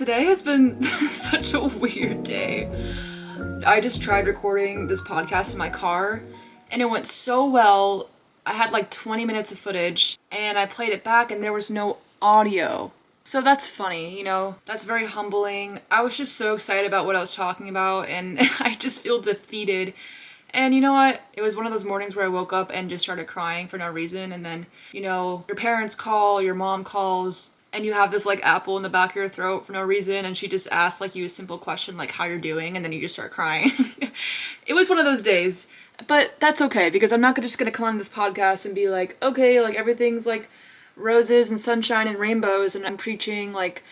Today has been such a weird day. I just tried recording this podcast in my car and it went so well. I had like 20 minutes of footage and I played it back and there was no audio. So that's funny, that's very humbling. I was just so excited about what I was talking about and I just feel defeated. And you know what? It was one of those mornings where I woke up and just started crying for no reason. And then, your parents call, your mom calls, and you have this like apple in the back of your throat for no reason. And she just asks like you a simple question like how you're doing. And then you just start crying. It was one of those days. But that's okay because I'm not just going to come on this podcast and be like, okay, like everything's like roses and sunshine and rainbows. And I'm preaching like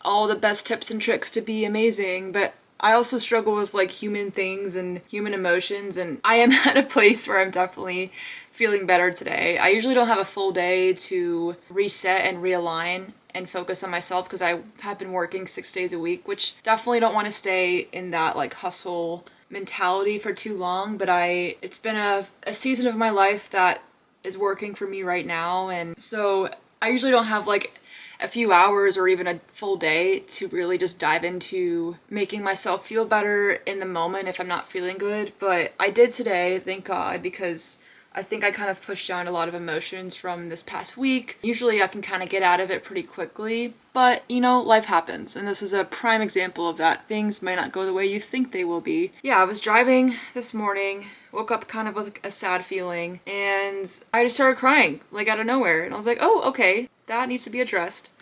all the best tips and tricks to be amazing. But I also struggle with like human things and human emotions, and I am at a place where I'm definitely feeling better today. I usually don't have a full day to reset and realign and focus on myself because I have been working 6 days a week, which definitely don't want to stay in that like hustle mentality for too long, but it's been a season of my life that is working for me right now, and so I usually don't have like a few hours or even a full day to really just dive into making myself feel better in the moment if I'm not feeling good. But I did today, thank God, because I think I kind of pushed down a lot of emotions from this past week. Usually I can kind of get out of it pretty quickly, but life happens. And this is a prime example of that. Things might not go the way you think they will be. Yeah, I was driving this morning, woke up kind of with a sad feeling, and I just started crying, like out of nowhere. And I was like, oh, okay, that needs to be addressed.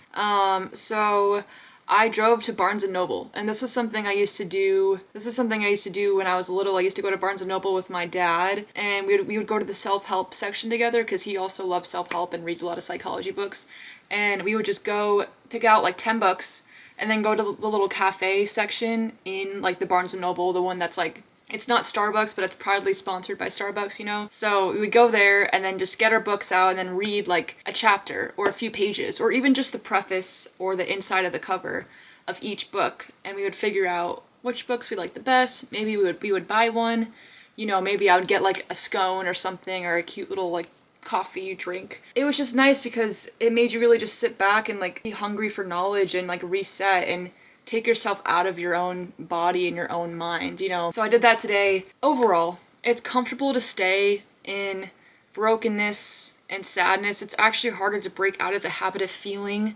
So I drove to Barnes & Noble, and this is something I used to do. When I was little. I used to go to Barnes & Noble with my dad, and we would go to the self-help section together because he also loves self-help and reads a lot of psychology books. And we would just go pick out like $10 and then go to the little cafe section in like the Barnes & Noble, the one that's like, it's not Starbucks, but it's proudly sponsored by Starbucks, So we would go there and then just get our books out and then read like a chapter or a few pages or even just the preface or the inside of the cover of each book. And we would figure out which books we liked the best. Maybe we would buy one. Maybe I would get like a scone or something or a cute little like coffee drink. It was just nice because it made you really just sit back and like be hungry for knowledge and like reset and take yourself out of your own body and your own mind, So I did that today. Overall, it's comfortable to stay in brokenness and sadness. It's actually harder to break out of the habit of feeling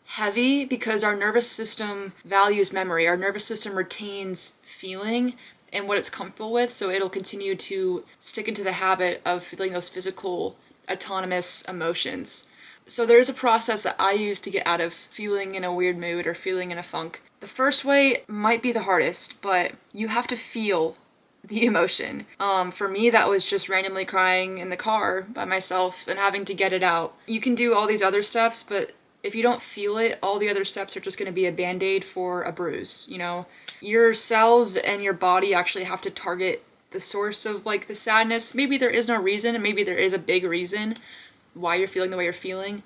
heavy because our nervous system values memory. Our nervous system retains feeling and what it's comfortable with, so it'll continue to stick into the habit of feeling those physical, autonomous emotions. So there's a process that I use to get out of feeling in a weird mood or feeling in a funk. The first way might be the hardest, but you have to feel the emotion. For me, that was just randomly crying in the car by myself and having to get it out. You can do all these other steps, but if you don't feel it, all the other steps are just going to be a band-aid for a bruise, Your cells and your body actually have to target the source of like the sadness. Maybe there is no reason, and maybe there is a big reason why you're feeling the way you're feeling,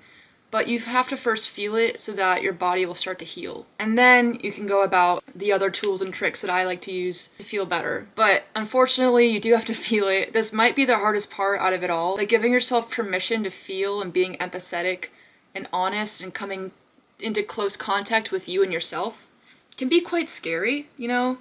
but you have to first feel it so that your body will start to heal. And then you can go about the other tools and tricks that I like to use to feel better. But unfortunately, you do have to feel it. This might be the hardest part out of it all. Like giving yourself permission to feel and being empathetic and honest and coming into close contact with you and yourself can be quite scary, A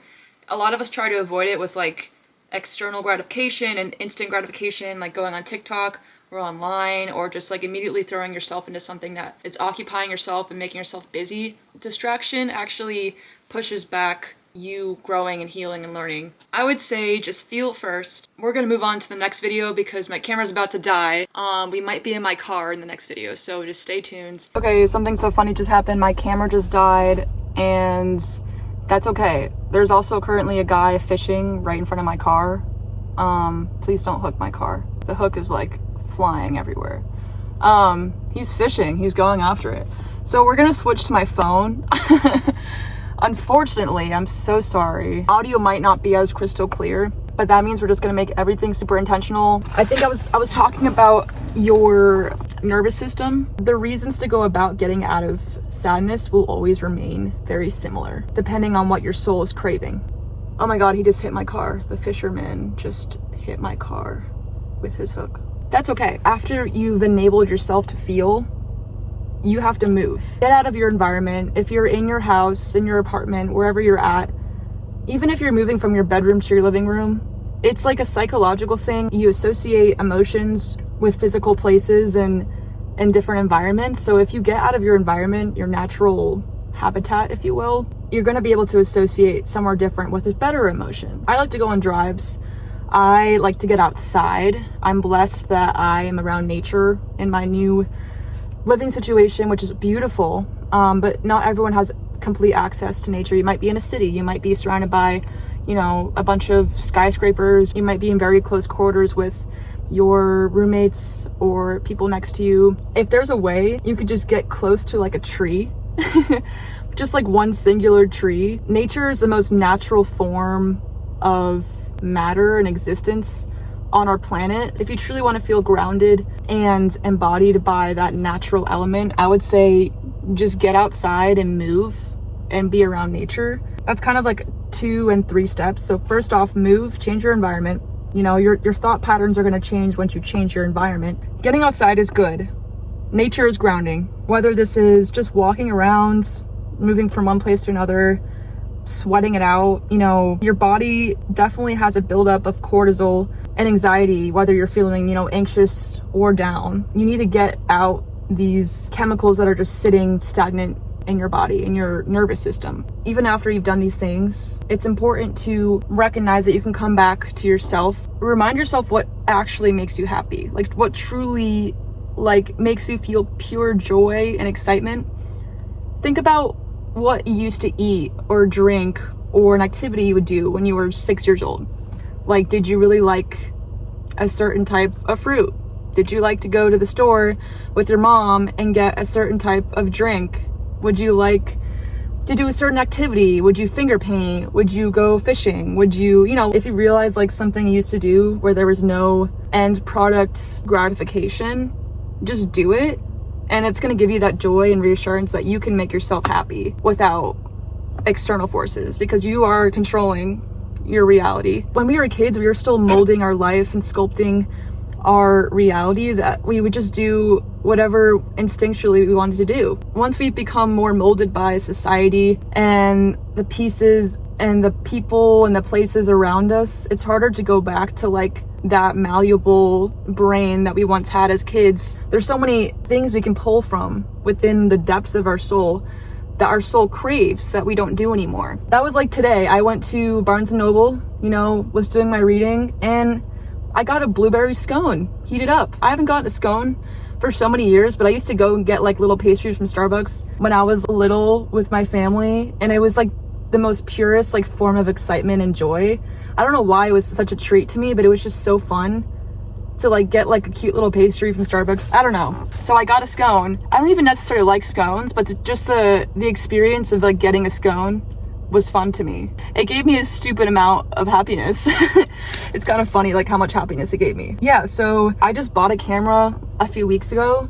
lot of us try to avoid it with like external gratification and instant gratification, like going on TikTok or online, or just like immediately throwing yourself into something that is occupying yourself and making yourself busy. Distraction actually pushes back you growing and healing and learning. I would say just feel it first. We're gonna move on to the next video because my camera's about to die. We might be in my car in the next video, so just stay tuned. Okay, something so funny just happened. My camera just died, and that's okay. There's also currently a guy fishing right in front of my car. Please don't hook my car. The hook is like flying everywhere. He's fishing, he's going after it. So we're gonna switch to my phone. Unfortunately, I'm so sorry. Audio might not be as crystal clear, but that means we're just gonna make everything super intentional. I think I was talking about your nervous system. The reasons to go about getting out of sadness will always remain very similar, depending on what your soul is craving. Oh my God, he just hit my car. The fisherman just hit my car with his hook. That's okay. After you've enabled yourself to feel, you have to move. Get out of your environment. If you're in your house, in your apartment, wherever you're at, even if you're moving from your bedroom to your living room, it's like a psychological thing. You associate emotions with physical places and different environments. So if you get out of your environment, your natural habitat, if you will, you're going to be able to associate somewhere different with a better emotion. I like to go on drives. I like to get outside. I'm blessed that I am around nature in my new living situation, which is beautiful. But not everyone has complete access to nature. You might be in a city. You might be surrounded by, a bunch of skyscrapers. You might be in very close quarters with your roommates or people next to you. If there's a way you could just get close to like a tree, just like one singular tree. Nature is the most natural form of matter and existence on our planet. If you truly want to feel grounded and embodied by that natural element, I would say just get outside and move and be around nature. That's kind of like 2 and 3 steps. So first off, move, change your environment. Your thought patterns are going to change once you change your environment. Getting outside is good. Nature is grounding. Whether this is just walking around, moving from one place to another, sweating it out, your body definitely has a buildup of cortisol and anxiety, whether you're feeling, anxious or down. You need to get out these chemicals that are just sitting stagnant in your body, in your nervous system. Even after you've done these things, it's important to recognize that you can come back to yourself. Remind yourself what actually makes you happy, like what truly makes you feel pure joy and excitement. Think about what you used to eat or drink or an activity you would do when you were 6 years old. Like, did you really like a certain type of fruit? Did you like to go to the store with your mom and get a certain type of drink? Would you like to do a certain activity? Would you finger paint? Would you go fishing? Would you, if you realize like something you used to do where there was no end product gratification, just do it. And it's going to give you that joy and reassurance that you can make yourself happy without external forces, because you are controlling your reality. When we were kids, we were still molding our life and sculpting our reality, that we would just do whatever instinctually we wanted to do. Once we become more molded by society and the pieces and the people and the places around us, it's harder to go back to like that malleable brain that we once had as kids. There's so many things we can pull from within the depths of our soul that our soul craves that we don't do anymore. That was like today. I went to Barnes & Noble, was doing my reading, and I got a blueberry scone, heated up. I haven't gotten a scone for so many years, but I used to go and get like little pastries from Starbucks when I was little with my family, and it was like the most purest like form of excitement and joy. I don't know why it was such a treat to me, but it was just so fun to like get like a cute little pastry from Starbucks. I don't know. So I got a scone. I don't even necessarily like scones, but just the experience of like getting a scone was fun to me. It gave me a stupid amount of happiness. It's kind of funny like how much happiness it gave me. Yeah, so I just bought a camera a few weeks ago,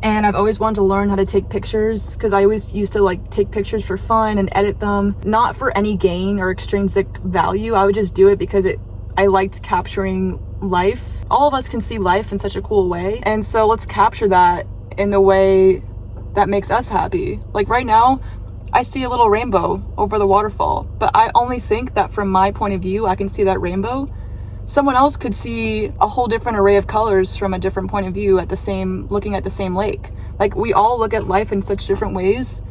and I've always wanted to learn how to take pictures, because I always used to like take pictures for fun and edit them, not for any gain or extrinsic value. I would just do it because I liked capturing life. All of us can see life in such a cool way, and so let's capture that in the way that makes us happy. Like right now, I see a little rainbow over the waterfall, but I only think that from my point of view, I can see that rainbow. Someone else could see a whole different array of colors from a different point of view looking at the same lake. Like, we all look at life in such different ways.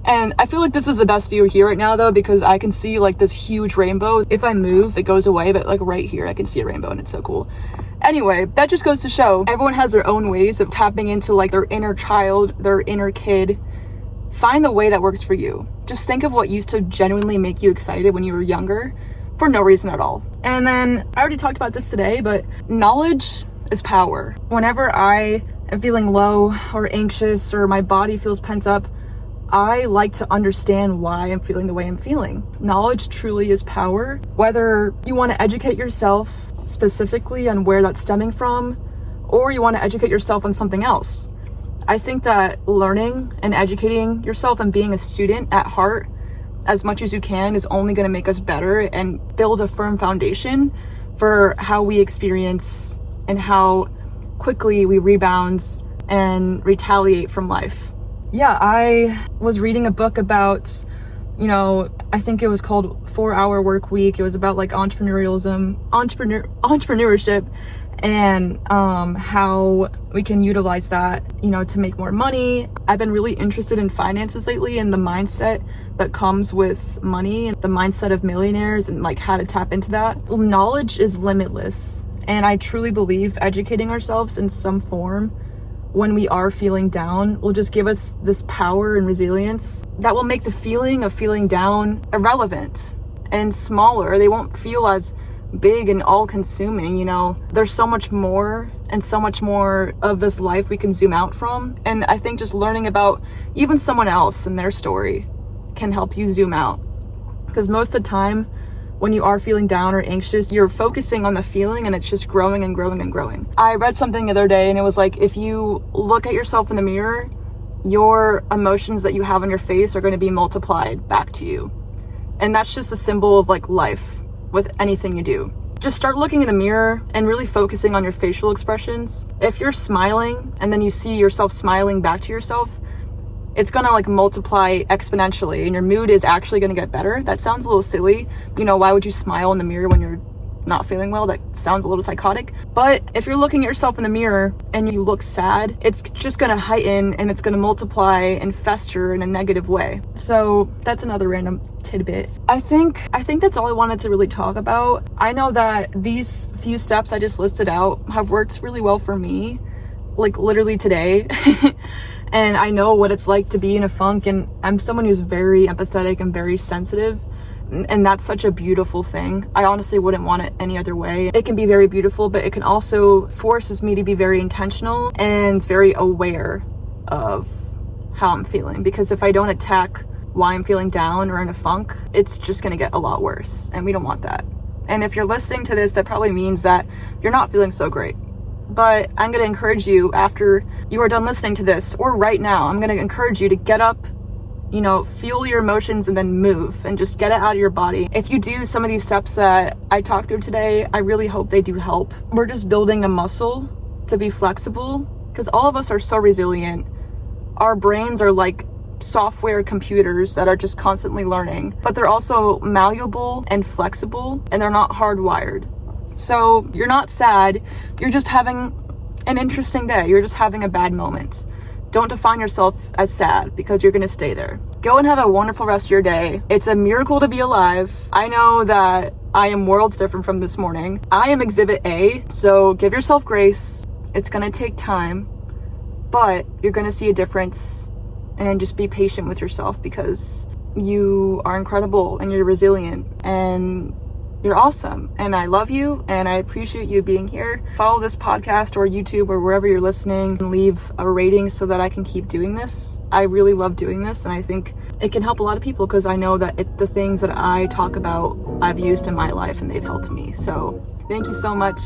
And I feel like this is the best view here right now though, because I can see like this huge rainbow. If I move, it goes away, but like right here, I can see a rainbow, and it's so cool. Anyway, that just goes to show everyone has their own ways of tapping into like their inner child, their inner kid. Find the way that works for you. Just think of what used to genuinely make you excited when you were younger for no reason at all. And then I already talked about this today, but knowledge is power. Whenever I am feeling low or anxious or my body feels pent up, I like to understand why I'm feeling the way I'm feeling. Knowledge truly is power. Whether you want to educate yourself specifically on where that's stemming from, or you want to educate yourself on something else. I think that learning and educating yourself and being a student at heart as much as you can is only going to make us better and build a firm foundation for how we experience and how quickly we rebound and retaliate from life. yeah, I was reading a book about, I think it was called 4 Hour Work Week. It was about like entrepreneurship, and how we can utilize that, to make more money. I've been really interested in finances lately, and the mindset that comes with money, and the mindset of millionaires, and like how to tap into that. Knowledge is limitless, and I truly believe educating ourselves in some form when we are feeling down will just give us this power and resilience that will make the feeling of feeling down irrelevant and smaller. They won't feel as big and all-consuming. There's so much more, and so much more of this life we can zoom out from. And I think just learning about even someone else and their story can help you zoom out, because most of the time when you are feeling down or anxious, you're focusing on the feeling, and it's just growing and growing and growing. I read something the other day, and it was like, if you look at yourself in the mirror, your emotions that you have on your face are going to be multiplied back to you. And that's just a symbol of like life with anything you do. Just start looking in the mirror and really focusing on your facial expressions. If you're smiling and then you see yourself smiling back to yourself, it's gonna like multiply exponentially, and your mood is actually gonna get better. That sounds a little silly. Why would you smile in the mirror when you're not feeling well? That sounds a little psychotic. But if you're looking at yourself in the mirror and you look sad, it's just gonna heighten, and it's gonna multiply and fester in a negative way. So that's another random tidbit. I think that's all I wanted to really talk about. I know that these few steps I just listed out have worked really well for me, like literally today. And I know what it's like to be in a funk, and I'm someone who's very empathetic and very sensitive, and that's such a beautiful thing. I honestly wouldn't want it any other way. It can be very beautiful, but it can also forces me to be very intentional and very aware of how I'm feeling, because if I don't attack why I'm feeling down or in a funk, it's just gonna get a lot worse, and we don't want that. And if you're listening to this, that probably means that you're not feeling so great. But I'm going to encourage you, after you are done listening to this, or right now, I'm going to encourage you to get up, feel your emotions, and then move, and just get it out of your body. If you do some of these steps that I talked through today, I really hope they do help. We're just building a muscle to be flexible, because all of us are so resilient. Our brains are like software computers that are just constantly learning, but they're also malleable and flexible, and they're not hardwired. So you're not sad, you're just having an interesting day. You're just having a bad moment. Don't define yourself as sad, because you're gonna stay there. Go and have a wonderful rest of your day. It's a miracle to be alive. I know that I am worlds different from this morning. I am exhibit A, so give yourself grace. It's gonna take time, but you're gonna see a difference, and just be patient with yourself, because you are incredible, and you're resilient, and you're awesome, and I love you, and I appreciate you being here. Follow this podcast or YouTube or wherever you're listening, and leave a rating so that I can keep doing this. I really love doing this, and I think it can help a lot of people, because I know that the things that I talk about I've used in my life, and they've helped me. So thank you so much.